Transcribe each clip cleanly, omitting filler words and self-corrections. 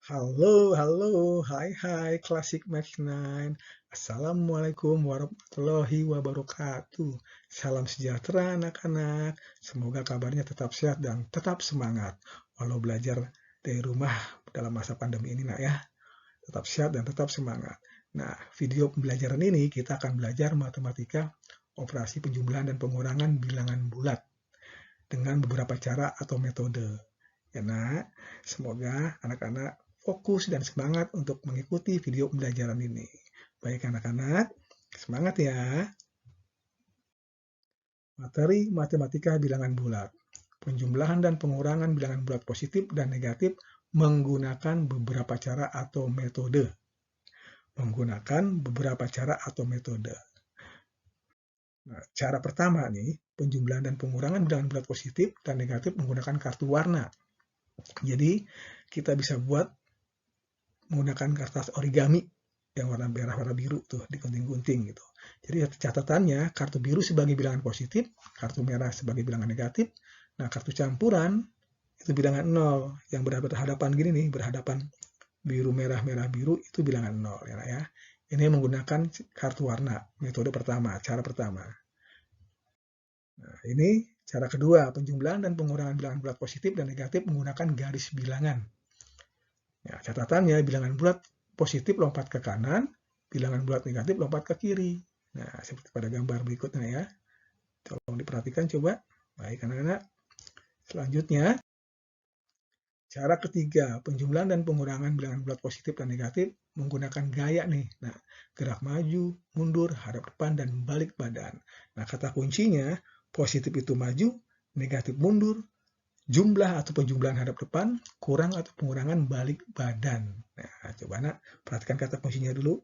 Halo, hai Classic Match 9. Assalamualaikum warahmatullahi wabarakatuh. Salam sejahtera anak-anak. Semoga kabarnya tetap sehat dan tetap semangat. Walau belajar dari rumah dalam masa pandemi ini nak ya. Tetap sehat dan tetap semangat. Nah, video pembelajaran ini kita akan belajar matematika operasi penjumlahan dan pengurangan bilangan bulat dengan beberapa cara atau metode. Ya nak, semoga anak-anak fokus dan semangat untuk mengikuti video pembelajaran ini. Baik anak-anak, semangat ya. Materi matematika bilangan bulat. Penjumlahan dan pengurangan bilangan bulat positif dan negatif menggunakan beberapa cara atau metode. Nah, cara pertama nih, penjumlahan dan pengurangan bilangan bulat positif dan negatif menggunakan kartu warna. Jadi, kita bisa buat menggunakan kertas origami yang warna merah, warna biru tuh digunting-gunting gitu. Jadi catatannya kartu biru sebagai bilangan positif, kartu merah sebagai bilangan negatif. Nah, kartu campuran itu bilangan 0 yang berhadapan gini nih, berhadapan biru merah merah biru itu bilangan 0 ya. Ini menggunakan kartu warna, metode pertama, cara pertama. Nah, ini cara kedua, penjumlahan dan pengurangan bilangan bulat positif dan negatif menggunakan garis bilangan. Ya, catatannya bilangan bulat positif lompat ke kanan, bilangan bulat negatif lompat ke kiri. Nah, seperti pada gambar berikutnya ya. Tolong diperhatikan coba. Baik anak-anak. Selanjutnya, cara ketiga, penjumlahan dan pengurangan bilangan bulat positif dan negatif menggunakan gaya nih. Nah, gerak maju, mundur, hadap depan, dan balik badan. Nah, kata kuncinya, positif itu maju, negatif mundur, jumlah atau penjumlahan hadap depan, kurang atau pengurangan balik badan. Nah, coba anak perhatikan kata kuncinya dulu.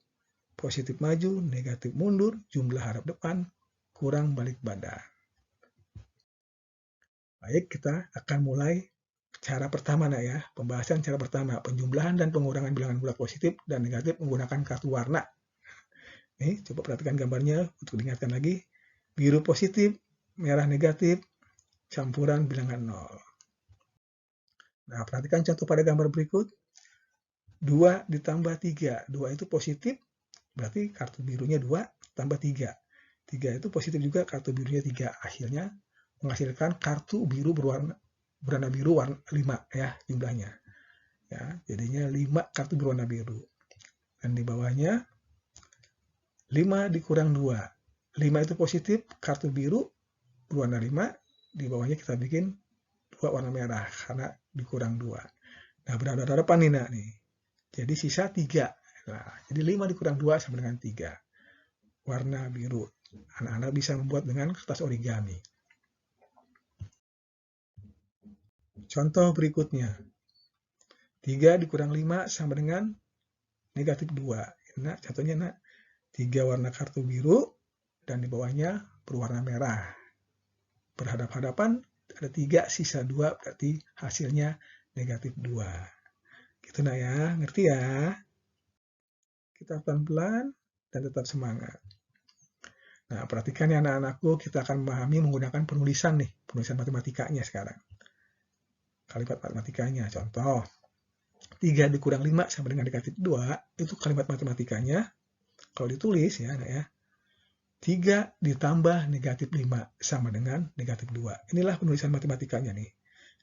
Positif maju, negatif mundur, jumlah hadap depan, kurang balik badan. Baik, kita akan mulai cara pertama nak ya. Pembahasan cara pertama, penjumlahan dan pengurangan bilangan bulat positif dan negatif menggunakan kartu warna. Nih, coba perhatikan gambarnya untuk diingatkan lagi. Biru positif, merah negatif, campuran bilangan 0. Nah, perhatikan contoh pada gambar berikut. 2 ditambah 3. 2 itu positif, berarti kartu birunya 2 tambah 3. 3 itu positif juga, kartu birunya 3. Akhirnya menghasilkan kartu biru berwarna biru warna 5 ya jumlahnya. Ya, jadinya 5 kartu berwarna biru. Dan di bawahnya 5 dikurang 2. 5 itu positif, kartu biru berwarna 5, di bawahnya kita bikin 2 warna merah karena dikurang 2. Nah, berhadapan nih. Jadi sisa 3. Nah, jadi 5 dikurang 2 sama dengan 3. Warna biru. Anak-anak bisa membuat dengan kertas origami. Contoh berikutnya. 3 dikurang 5 sama dengan negatif 2. Nah, contohnya nak, 3 warna kartu biru dan di bawahnya berwarna merah. Berhadap-hadapan ada 3 sisa 2 berarti hasilnya negatif 2. Gitu nak ya, ngerti ya? Kita pelan-pelan dan tetap semangat. Nah, perhatikan ya anak-anakku, kita akan memahami menggunakan penulisan nih, penulisan matematikanya sekarang. Kalimat matematikanya, contoh. 3 dikurang 5 sama dengan negatif 2, itu kalimat matematikanya, kalau ditulis ya, nah ya, 3 ditambah negatif 5 sama dengan negatif 2. Inilah penulisan matematikanya nih.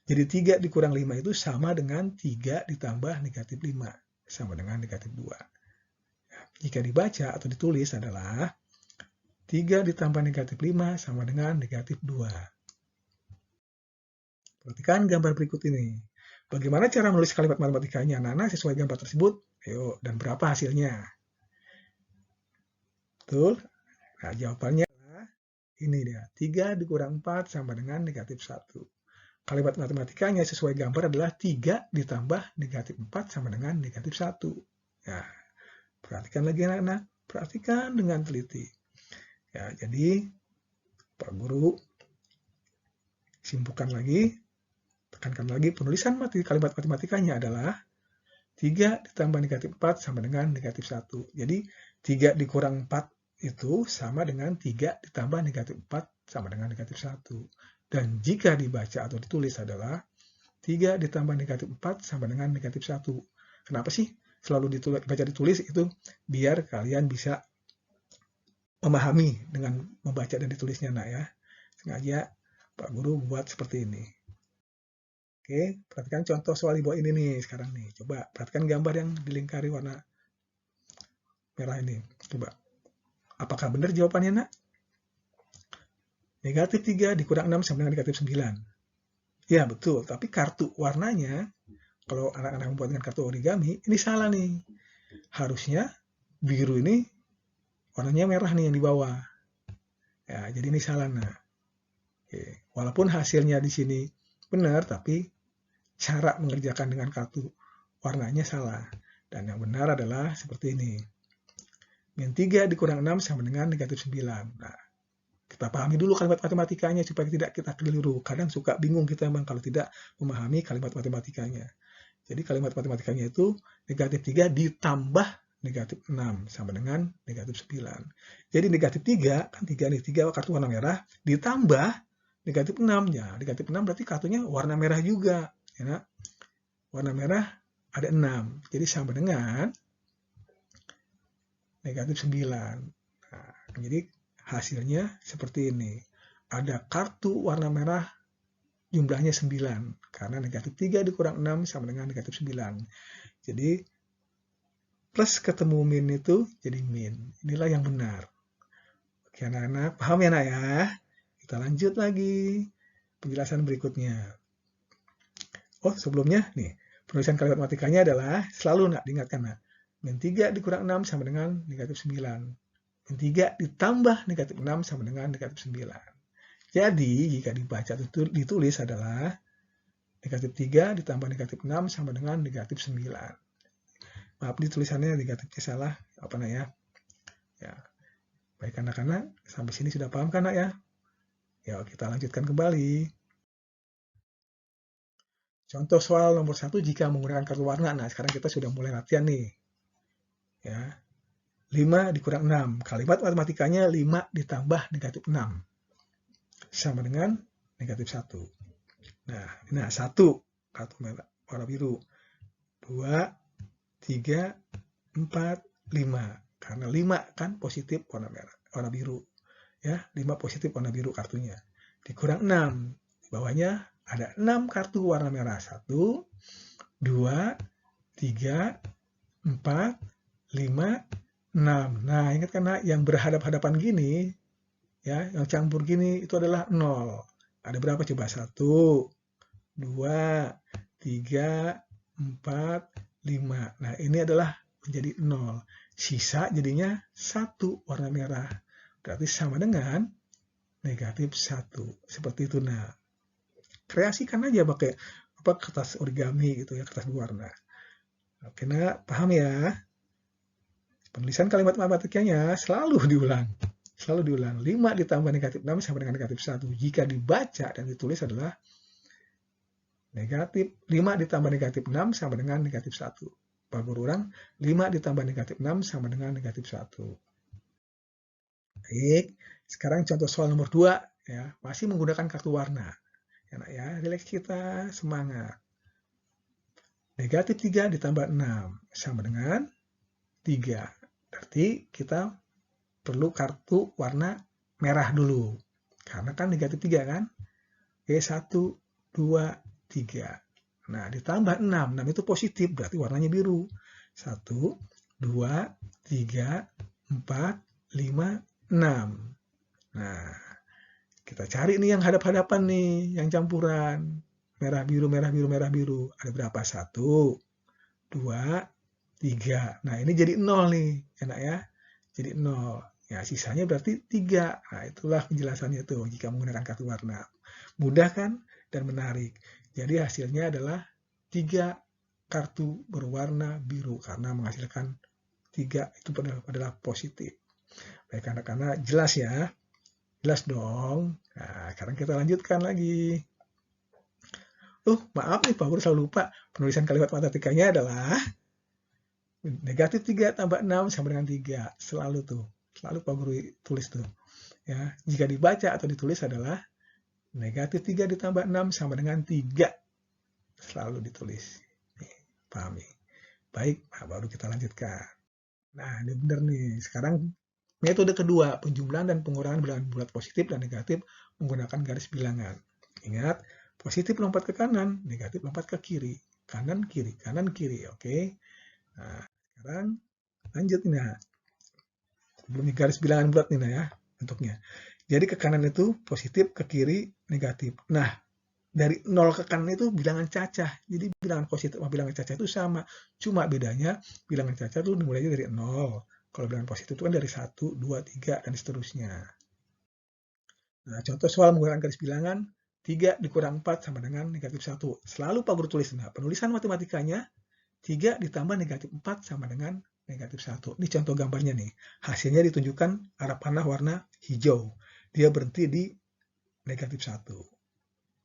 Jadi 3 dikurang 5 itu sama dengan 3 ditambah negatif 5 sama dengan negatif 2. Jika dibaca atau ditulis adalah 3 ditambah negatif 5 sama dengan negatif 2. Perhatikan gambar berikut ini. Bagaimana cara menulis kalimat matematikanya? Nana sesuai gambar tersebut. Ayo, dan berapa hasilnya? Betul? Nah, jawabannya adalah ini dia. 3 dikurang 4 sama dengan negatif 1. Kalimat matematikanya sesuai gambar adalah 3 ditambah negatif 4 sama dengan negatif 1. Nah, perhatikan lagi anak-anak. Perhatikan dengan teliti. Ya, jadi Pak Guru simpulkan lagi, tekankan lagi, penulisan kalimat matematikanya adalah 3 ditambah negatif 4 sama dengan negatif 1. Jadi 3 dikurang 4 itu sama dengan 3 ditambah negatif 4 sama dengan negatif 1. Dan jika dibaca atau ditulis adalah 3 ditambah negatif 4 sama dengan negatif 1. Kenapa sih selalu baca ditulis? Itu biar kalian bisa memahami dengan membaca dan ditulisnya, nak ya. Sengaja Pak Guru buat seperti ini. Oke, perhatikan contoh soal di bawah ini nih sekarang nih. Coba perhatikan gambar yang dilingkari warna merah ini. Coba, apakah benar jawabannya, nak? Negatif 3 dikurang 6 sama dengan negatif 9. Ya, betul. Tapi kartu warnanya, kalau anak-anak membuat dengan kartu origami, ini salah nih. Harusnya biru ini warnanya merah nih yang di bawah. Ya, jadi ini salah, nah. Oke. Walaupun hasilnya di sini benar, tapi cara mengerjakan dengan kartu warnanya salah. Dan yang benar adalah seperti ini. Min 3 dikurang 6 sama dengan negatif 9. Nah, kita pahami dulu kalimat matematikanya supaya tidak kita keliru. Kadang suka bingung kita memang kalau tidak memahami kalimat matematikanya. Jadi kalimat matematikanya itu negatif 3 ditambah negatif 6 sama dengan negatif 9. Jadi negatif 3, kan 3 nih, 3 kartu warna merah, ditambah negatif 6. Ya, negatif 6 berarti kartunya warna merah juga. Ya, warna merah ada 6. Jadi sama dengan negatif 9. Nah, jadi hasilnya seperti ini. Ada kartu warna merah jumlahnya 9. Karena negatif 3 dikurang 6 sama dengan negatif 9. Jadi plus ketemu min itu jadi min. Inilah yang benar. Oke anak-anak, paham ya nak ya? Kita lanjut lagi penjelasan berikutnya. Oh sebelumnya nih, penulisan kalimat matematikanya adalah selalu nak diingatkan nak. Min 3 dikurang 6 sama dengan negatif 9. Min 3 ditambah negatif 6 sama dengan negatif 9. Jadi jika dibaca ditulis adalah negatif 3 ditambah negatif 6 sama dengan negatif 9. Maaf di tulisannya negatifnya salah, apa nak ya? Ya. Baik anak-anak, sampai sini sudah paham kan nak ya? Ya, kita lanjutkan kembali. Contoh soal nomor 1 jika menggunakan kartu warna. Nah, sekarang kita sudah mulai latihan nih. Ya. 5 dikurang 6. Kalimat matematikanya 5 ditambah negatif 6. Sama dengan negatif 1. Nah 1 kartu merah warna biru. 2, 3, 4, 5. Karena 5 kan positif warna merah, warna biru. Ya, 5 positif warna biru kartunya. Dikurang 6. Di bawahnya ada 6 kartu warna merah. 1, 2, 3, 4, 5, 6. Nah, ingat kan yang berhadap-hadapan gini, ya, yang campur gini itu adalah 0. Ada berapa coba? 1, 2, 3, 4, 5. Nah, ini adalah menjadi 0. Sisa jadinya 1 warna merah. Berarti sama dengan negatif 1. Seperti itu. Nah, kreasikan aja pakai kertas origami gitu ya, kertas berwarna. Oke, nah, paham ya? Penulisan kalimat matematikanya selalu diulang. Selalu diulang. 5 ditambah negatif 6 sama dengan negatif 1. Jika dibaca dan ditulis adalah negatif 5 ditambah negatif 6 sama dengan negatif 1. Pak Guru ulang, 5 ditambah negatif 6 sama dengan negatif 1. Baik, sekarang contoh soal nomor 2. Ya, masih menggunakan kartu warna. Ya, nak, ya, rileks kita, semangat. Negatif 3 ditambah 6 sama dengan 3. Berarti kita perlu kartu warna merah dulu. Karena kan negatif 3 kan? Oke, 1, 2, 3. Nah, ditambah 6. 6 itu positif, berarti warnanya biru. 1, 2, 3, 4, 5, 6. Nah, kita cari nih yang hadap-hadapan nih, yang campuran. Merah, biru, merah, biru, merah, biru. Ada berapa? 1, 2, 3. Nah, ini jadi 0 nih, enak ya? Jadi 0. Ya, sisanya berarti 3. Nah, itulah penjelasannya tuh jika menggunakan kartu warna. Mudah kan? Dan menarik. Jadi hasilnya adalah 3 kartu berwarna biru karena menghasilkan 3 itu adalah positif. Baik anak-anak, jelas ya? Jelas dong. Nah, sekarang kita lanjutkan lagi. Maaf nih Pak Guru selalu lupa. Penulisan kalimat matematikanya adalah negatif 3 tambah 6 sama dengan 3. Selalu tuh. Selalu Pak Guru tulis tuh. Ya, jika dibaca atau ditulis adalah negatif 3 ditambah 6 sama dengan 3. Selalu ditulis. Nih, pahami. Baik, nah baru kita lanjutkan. Nah, ini benar nih. Sekarang metode kedua, penjumlahan dan pengurangan bilangan bulat positif dan negatif menggunakan garis bilangan. Ingat, positif lompat ke kanan, negatif lompat ke kiri. Kanan, kiri, oke. Nah, sekarang lanjut nih, nah. Belum garis bilangan bulat nih, nah ya, bentuknya. Jadi ke kanan itu positif, ke kiri negatif. Nah, dari 0 ke kanan itu bilangan cacah. Jadi bilangan positif sama bilangan cacah itu sama. Cuma bedanya bilangan cacah itu dimulainya dari 0. Kalau bilangan positif itu kan dari 1, 2, 3, dan seterusnya. Nah, contoh soal menggunakan garis bilangan, 3 dikurang 4 sama dengan negatif 1. Selalu Pak Guru tulis. Nah, penulisan matematikanya 3 ditambah negatif 4 sama dengan negatif 1. Ini contoh gambarnya nih. Hasilnya ditunjukkan arah panah warna hijau. Dia berhenti di negatif 1.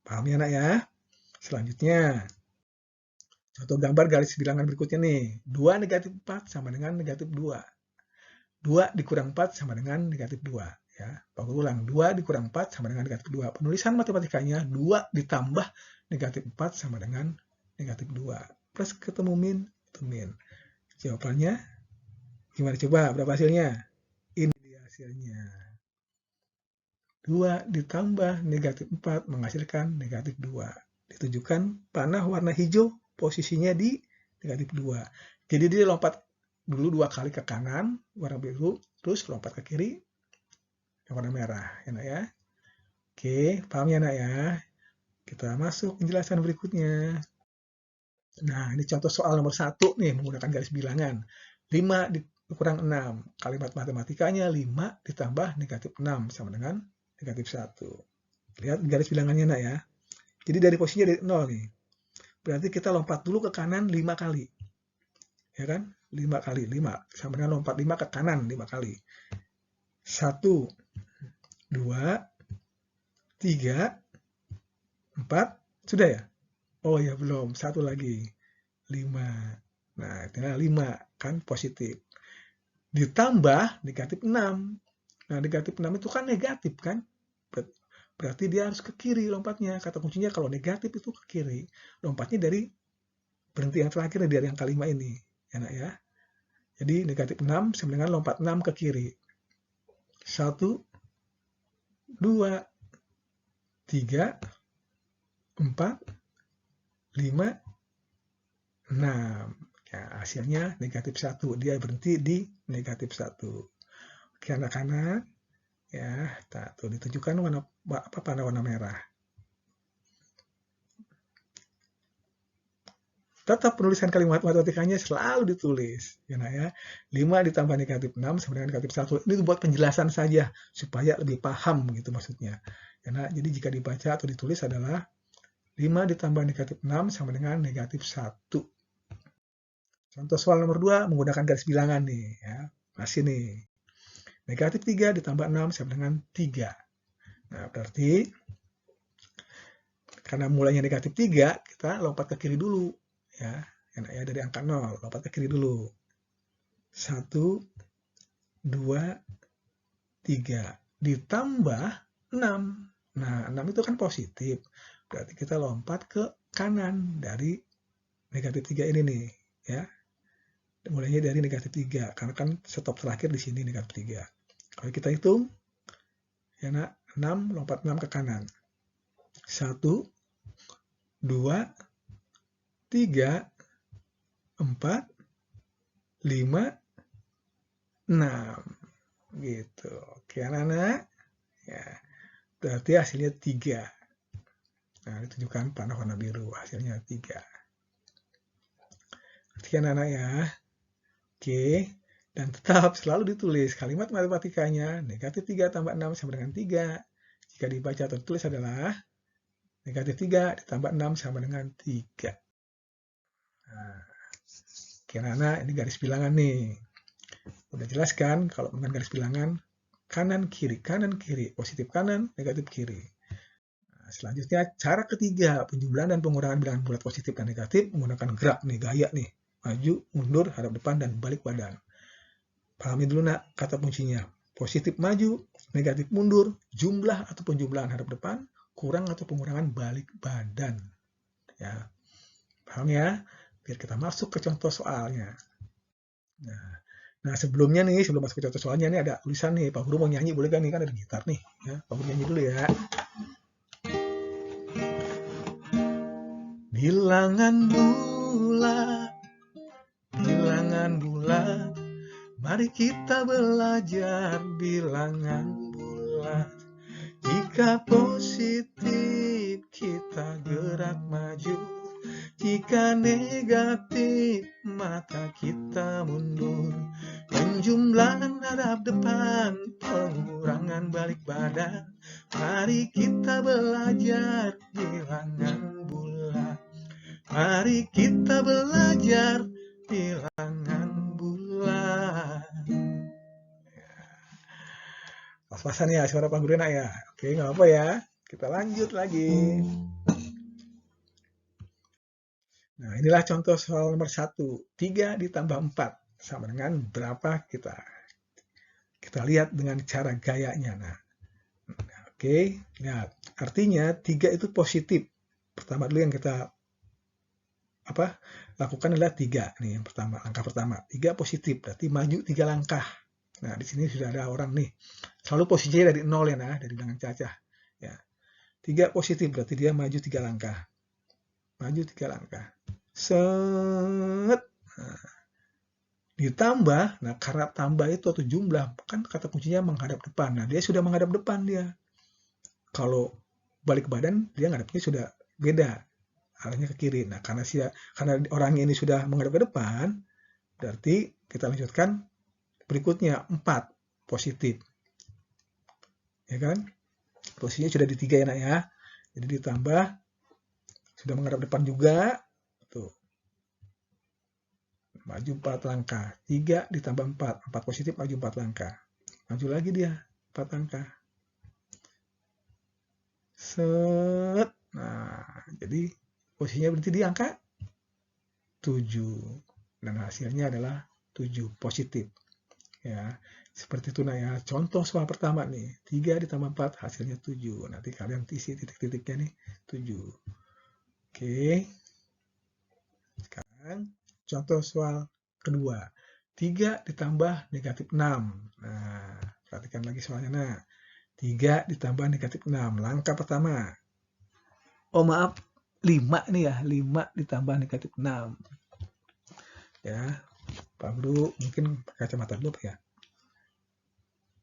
Paham ya, nak ya? Selanjutnya, contoh gambar garis bilangan berikutnya nih. 2 negatif 4 sama dengan negatif 2. 2 dikurang 4 sama dengan negatif 2. Ya, Pak ulang. 2 dikurang 4 sama dengan negatif 2. Penulisan matematikanya 2 ditambah negatif 4 sama dengan negatif 2. Plus ketemu min, itu min. Jawabannya gimana coba? Berapa hasilnya? Ini dia hasilnya. 2 ditambah negatif 4 menghasilkan negatif 2. Ditunjukkan panah warna hijau posisinya di negatif 2. Jadi dia lompat dulu 2 kali ke kanan warna biru, terus lompat ke kiri yang warna merah. Ya, nak ya? Oke, paham ya, nak ya? Kita masuk penjelasan berikutnya. Nah, ini contoh soal nomor 1 nih menggunakan garis bilangan. 5 dikurang 6. Kalimat matematikanya 5 ditambah negatif 6 sama dengan negatif 1. Lihat garis bilangannya, nak ya. Jadi dari posisinya dari 0 nih. Berarti kita lompat dulu ke kanan 5 kali. Ya kan? 5 kali. 5. Sama dengan lompat 5 ke kanan 5 kali. 1, 2, 3, 4. Sudah ya? Oh ya, belum. 1 lagi. 5. Nah, tinggal 5. Kan positif. Ditambah negatif 6. Nah, negatif 6 itu kan negatif kan? Berarti dia harus ke kiri lompatnya. Kata kuncinya kalau negatif itu ke kiri. Lompatnya dari berhenti yang terakhir dari yang kelima ini. Ya, nak ya. Jadi negatif 6 sama dengan lompat 6 ke kiri. 1, 2, 3, 4, 5, 6. Ya, hasilnya negatif 1. Dia berhenti di negatif 1. Oke, anak-anak. Ya, tuh ditunjukkan warna warna merah. Tetap penulisan kalimat matematikanya selalu ditulis. Ya, nah ya. 5 ditambah negatif 6 sama dengan negatif 1. Ini buat penjelasan saja, supaya lebih paham gitu maksudnya. Ya, nah, jadi jika dibaca atau ditulis adalah 5 ditambah negatif 6 sama dengan negatif 1. Contoh soal nomor 2 menggunakan garis bilangan nih. Ya. Masih nih. Negatif 3 ditambah 6 sama dengan 3. Nah, berarti karena mulainya negatif 3, kita lompat ke kiri dulu. Ya, dari angka 0, lompat ke kiri dulu. 1, 2, 3. Ditambah 6. Nah, 6 itu kan positif. Berarti kita lompat ke kanan dari negatif 3 ini nih. Ya. Mulainya dari negatif 3. Karena kan stop terakhir di sini negatif 3. Kalau kita hitung, ya nak, 6 lompat 6 ke kanan. 1, 2, 3, 4, 5, 6. Gitu. Oke, anak-anak. Ya. Berarti hasilnya 3. Nah, ditunjukkan panah warna biru. Hasilnya 3. Sekian anak ya. Oke. Dan tetap selalu ditulis kalimat matematikanya. Negatif 3 tambah 6 sama dengan 3. Jika dibaca atau ditulis adalah negatif 3 ditambah 6 sama dengan 3. Nah, anak-anak, ini garis bilangan nih. Udah jelas kan kalau dengan garis bilangan kanan kiri, positif kanan, negatif kiri. Nah, selanjutnya cara ketiga, penjumlahan dan pengurangan bilangan bulat positif dan negatif menggunakan gerak nih, gaya nih. Maju, mundur, hadap depan, dan balik badan. Pahami dulu nak kata kuncinya. Positif maju, negatif mundur, jumlah atau penjumlahan hadap depan, kurang atau pengurangan balik badan. Ya. Paham ya? biar kita masuk ke contoh soalnya. Nah, sebelumnya nih, sebelum masuk ke contoh soalnya nih ada tulisan nih, Pak Guru mau nyanyi boleh kan nih, kan ada gitar nih. Ya, Pak Guru nyanyi dulu ya. Bilangan bulat, mari kita belajar bilangan bulat. Jika positif kita gerak maju, jika negatif maka kita mundur. Penjumlahan hadap depan, pengurangan balik badan. Mari kita belajar bilangan bulat. Mari kita belajar bilangan bulat. Pas-pasan ya suara Pak Guru enak ya. Oke, nggak apa ya. Kita lanjut lagi. Nah, inilah contoh soal nomor 1. 3 ditambah 4 sama dengan berapa kita. Kita lihat dengan cara gayanya. Nah, oke. Nah, artinya 3 itu positif. Pertama dulu yang kita lakukan adalah 3. Nih yang pertama, langkah pertama. 3 positif, berarti maju 3 langkah. Nah, di sini sudah ada orang nih. Selalu posisinya dari 0 ya, nah, dari bilangan cacah. Ya. 3 positif, berarti dia maju 3 langkah. Maju 3 langkah. Set. Nah, ditambah, nah karena tambah itu atau jumlah, kan kata kuncinya menghadap depan. Nah, dia sudah menghadap depan dia. Kalau balik badan, dia ngadapnya sudah beda. Arahnya ke kiri. Nah, karena orang ini sudah menghadap ke depan, berarti kita lanjutkan berikutnya 4 positif. Ya kan? Posisinya sudah di 3 ya, Nak ya. Jadi ditambah sudah menghadap depan juga. Tuh. Maju 4 langkah. 3 ditambah 4. 4 positif maju 4 langkah. Maju lagi dia 4 langkah. Set. Nah, jadi posisinya berarti di angka 7. Dan hasilnya adalah 7 positif. Ya, seperti itu nah ya. Contoh soal pertama nih. 3 ditambah 4 hasilnya 7. Nanti kalian isi titik-titiknya nih 7. Oke. Sekarang contoh soal kedua. 3 ditambah negatif 6. Nah, perhatikan lagi soalnya. Nah, 3 ditambah negatif 6. Langkah pertama. Oh maaf, 5 nih ya. 5 ditambah negatif 6. Ya, Pak Guru mungkin kacamata dulu ya.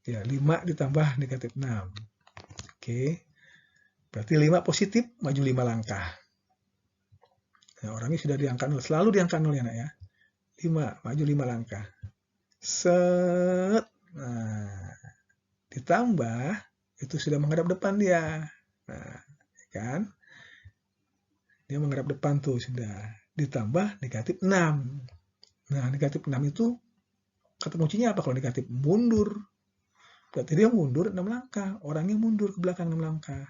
Ya, 5 ditambah negatif 6. Oke. Berarti 5 positif, maju 5 langkah. Nah, orangnya sudah di angka 0. Selalu di angka 0 ya, Nak ya. 5, maju 5 langkah. Set. Nah, ditambah, itu sudah menghadap depan dia. Nah, kan? Dia menghadap depan tuh sudah. Ditambah negatif 6. Nah, negatif 6 itu kata kuncinya apa kalau negatif? Mundur. Berarti dia mundur 6 langkah. Orangnya mundur ke belakang 6 langkah.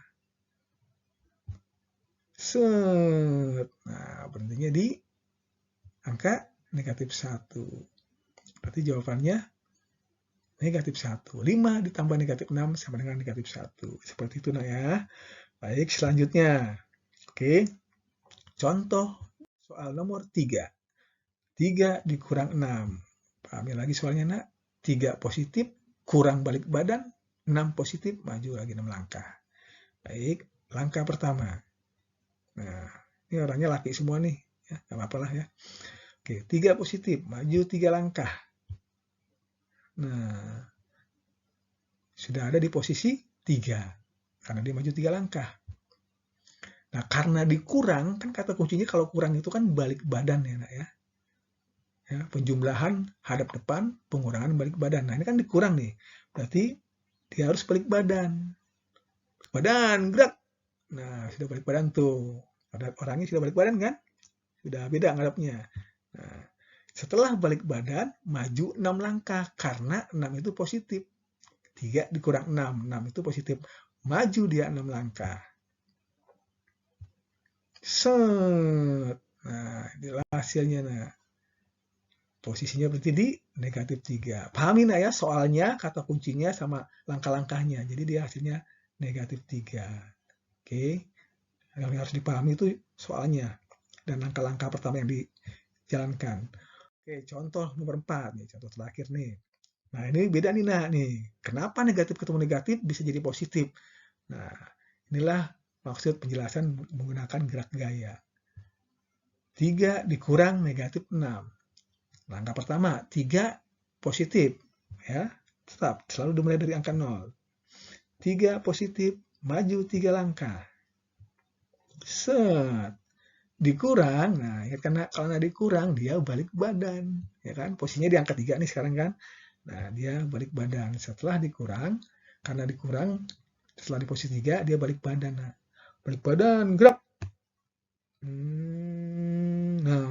Set. Nah, berhentinya di angka negatif 1. Berarti jawabannya negatif 1. 5 ditambah negatif 6 sama dengan negatif 1. Seperti itu, Nak ya. Baik, selanjutnya. Oke. Contoh soal nomor 3. 3 dikurang 6. Pahami lagi soalnya, Nak. 3 positif, kurang balik badan. 6 positif, maju lagi 6 langkah. Baik, langkah pertama. Nah, ini orangnya laki semua nih. Ya, nggak apa-apa lah ya. Oke, 3 positif, maju 3 langkah. Nah, sudah ada di posisi 3. Karena dia maju 3 langkah. Nah, karena dikurang, kan kata kuncinya kalau kurang itu kan balik badan ya, Nak ya. Ya, penjumlahan hadap depan, pengurangan balik badan. Nah, ini kan dikurang nih. Berarti dia harus balik badan. Badan, gerak. Nah, sudah balik badan tuh. Orangnya sudah balik badan kan? Sudah beda ngadapnya. Nah, setelah balik badan, maju 6 langkah. Karena 6 itu positif. 3 dikurang 6. 6 itu positif. Maju dia 6 langkah. Set. Nah, inilah hasilnya. Nah, posisinya berarti di negatif 3. Pahami Nak ya, soalnya kata kuncinya sama langkah-langkahnya. Jadi dia hasilnya negatif 3. Oke. Yang harus dipahami itu soalnya. Dan langkah-langkah pertama yang jalankan. Oke, contoh nomor 4 nih, contoh terakhir nih. Nah, ini beda nih, Nak, nih. Kenapa negatif ketemu negatif bisa jadi positif? Nah, inilah maksud penjelasan menggunakan gerak gaya. 3 dikurang negatif 6. Langkah pertama, 3 positif. Ya, tetap selalu dimulai dari angka 0. 3 positif, maju 3 langkah. Set. Dikurang, nah ya karena dikurang dia balik badan, ya kan? Posisinya di angka 3 nih sekarang kan. Nah, dia balik badan. Setelah dikurang, karena dikurang setelah di posisi 3 dia balik badan. Nah, balik badan, gerak. Nah,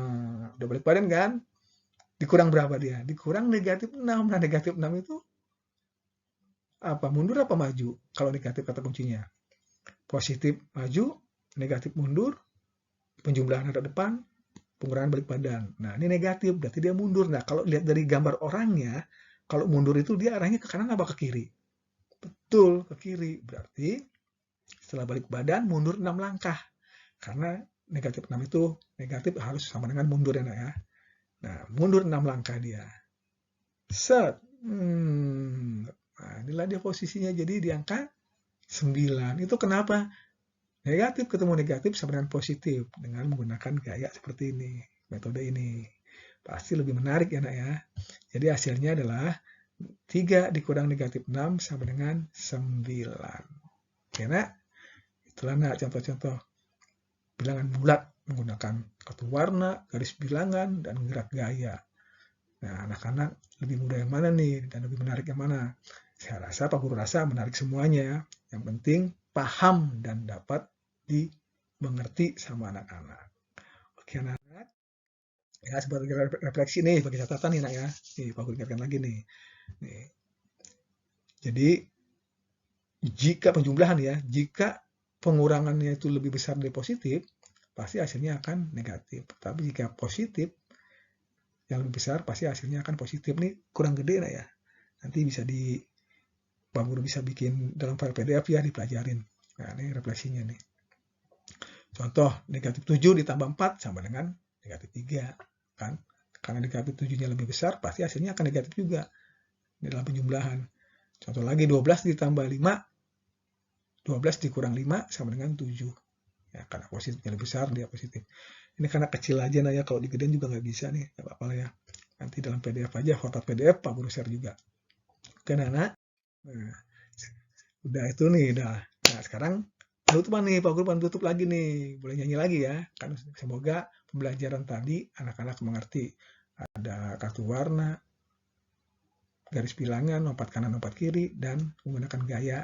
udah balik badan kan? Dikurang berapa dia? Dikurang negatif 6. Nah, negatif 6 itu apa? Mundur apa maju? Kalau negatif kata kuncinya. Positif maju, negatif mundur, penjumlahan ada depan, pengurangan balik badan. Nah, ini negatif, berarti dia mundur. Nah, kalau lihat dari gambar orangnya, kalau mundur itu dia arahnya ke kanan apa ke kiri? Betul, ke kiri. Berarti setelah balik badan, mundur 6 langkah. Karena negatif 6 itu negatif harus sama dengan mundur ya, Nak ya. Nah, mundur 6 langkah dia. Set. Nah, inilah dia posisinya. Jadi di angka 9. Itu kenapa? Negatif ketemu negatif sama dengan positif. Dengan menggunakan gaya seperti ini. Metode ini. Pasti lebih menarik ya, Nak ya. Jadi hasilnya adalah 3 dikurang negatif 6 sama dengan 9. Oke, Nak? Itulah, Nak, contoh-contoh bilangan bulat menggunakan kartu warna, garis bilangan, dan gerak gaya. Nah, anak-anak lebih mudah yang mana nih dan lebih menarik yang mana? Saya rasa Pak Guru rasa menarik semuanya. Yang penting paham dan dapat dimengerti sama anak-anak. Oke, anak-anak. Ya, sebagai refleksi nih, bagi catatan nih, Nak ya. Nih, Pak Guru ingatkan lagi nih. Jadi, jika penjumlahan ya, jika pengurangannya itu lebih besar dari positif, pasti hasilnya akan negatif. Tapi jika positif, yang lebih besar pasti hasilnya akan positif. Nih kurang gede lah ya. Nanti bisa Pak Guru bisa bikin dalam file PDF ya, dipelajarin. Nah, ini refleksinya nih. Contoh, negatif 7 ditambah 4 sama dengan negatif 3. Kan? Karena negatif 7-nya lebih besar, pasti hasilnya akan negatif juga dalam penjumlahan. Contoh lagi, 12 ditambah 5, 12 dikurang 5 sama dengan 7. Ya, karena positifnya lebih besar, dia positif. Ini karena kecil aja nah ya, kalau digedein juga nggak bisa nih, nggak apa-apa lah ya. Nanti dalam PDF aja, format PDF Pak Guru share juga. Oke, Nana. Nah, udah itu nih, udah. Nah, sekarang penutupan nih, Pak Guru tutup lagi nih. Boleh nyanyi lagi ya. Kan semoga pembelajaran tadi anak-anak mengerti. Ada kartu warna, garis bilangan, lompat kanan, lompat kiri, dan menggunakan gaya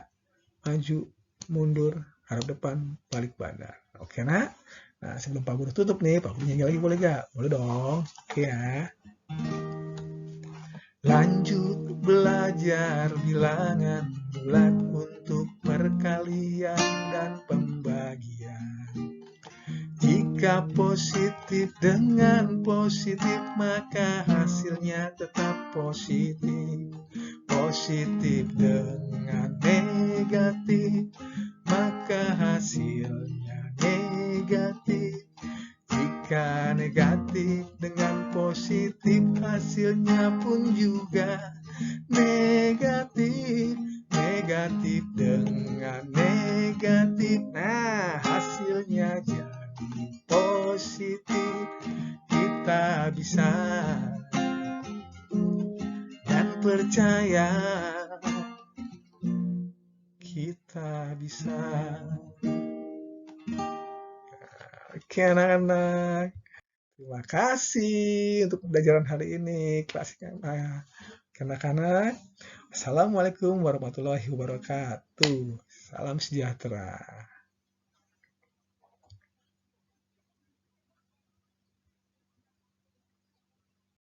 maju, mundur, harap depan, balik badan. Oke, Nak? Nah, sebelum Pak Guru tutup nih, Pak Guru nyanyi lagi boleh gak? Boleh dong. Oke ya. Lanjut belajar bilangan bulat untuk perkalian dan pembagian. Jika positif dengan positif, maka hasilnya tetap positif. Positif dengan negatif, maka hasilnya negatif. Jika negatif dengan positif, hasilnya pun juga negatif. Negatif dengan negatif, nah hasilnya jadi positif. Kita bisa dan percaya kita bisa. Oke, anak-anak. Terima kasih untuk pembelajaran hari ini. Kelasnya anak-anak. Assalamualaikum warahmatullahi wabarakatuh. Salam sejahtera.